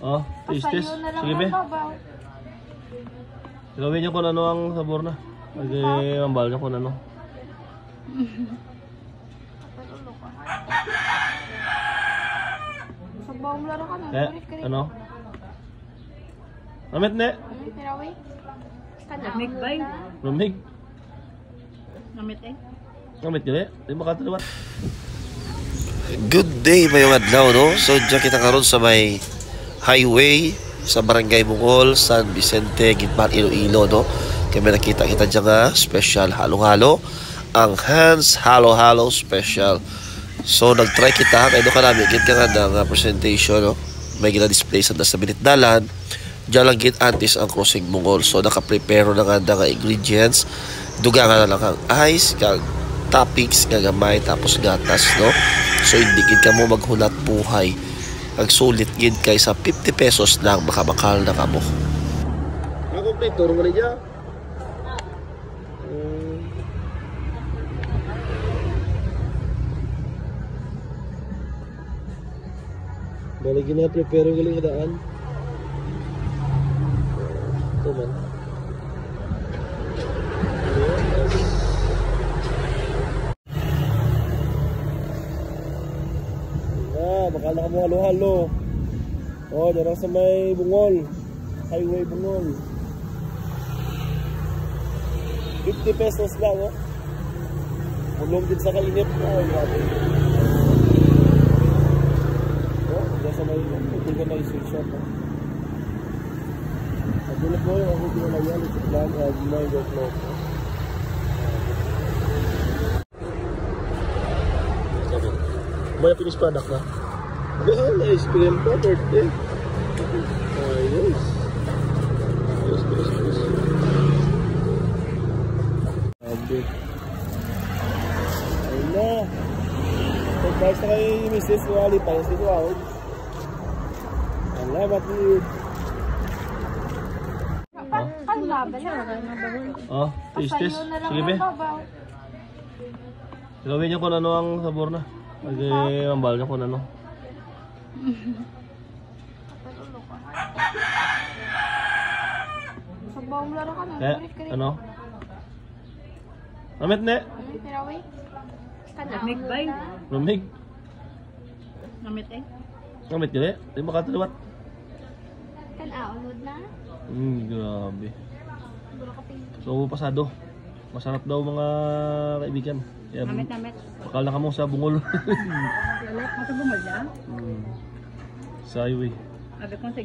Oh, taste. Sige be. Gawin niyo kung ano ang sabor na. Lagi mambal niyo kung ano. Ano? Namit ne? Lamig ba yun? Lamig? Namit eh? Namit yun eh? Di makatulawat. Good day mayong adlaw, no? So diyan kita karon sa may highway sa Barangay Bungol, San Vicente, Gitman, Iloilo, no? Kaya may nakita kita dyan nga special halo-halo, ang Hans Halo-Halo Special. So nagtry kita, kaya doon ka namin kit ka nga ng presentation, no? May gina-display sa nasa binitdalan. Diyan lang git antis ang Crossing Bungol. So naka-prepare na nga ingredients. Duga nga na lang ang ice, kag toppings nga gamay, tapos gatas, no? So hindi gid ka mo maghunat buhay. Ang sulit gid kay sa 50 pesos lang makamakal na kamo. Ang complete tour mo niya. Balik na prepare ang galing daan. Ito man. Bakal na ka mo halo-halo. Oh, darang sa may Bungol. Highway Bungol. 50 pesos lang, oh. Ulong din sa kainip. Oh, grabe. Oh, darang sa may hindi ka na i-switch shop, oh. Pagulog mo yung ako din na yan. Ito lang, gimay, go flow. May finish product na. Well, ice cream pa, birthday. Ayos. Ayos. Abit. Ayun na. Surprise na kayo yung Mrs. Wally pa. Yung sito out. Salamat, Lid. Oh, taste. Sige be. Gawin niyo kung ano ang sabor na. Lagi mambal niyo kung ano. Ano? Namit ne? Lamig ba yun? Lamig? Namit eh? Namit yun eh? Di makatulawat. Kan-aunod na? Grabe. So, pasado. Masarap daw mga kaibigan. Namit. Bakal na ka mo sa Bungol. Lalat mo sa Bungol na? Sa highway. Abi kong sa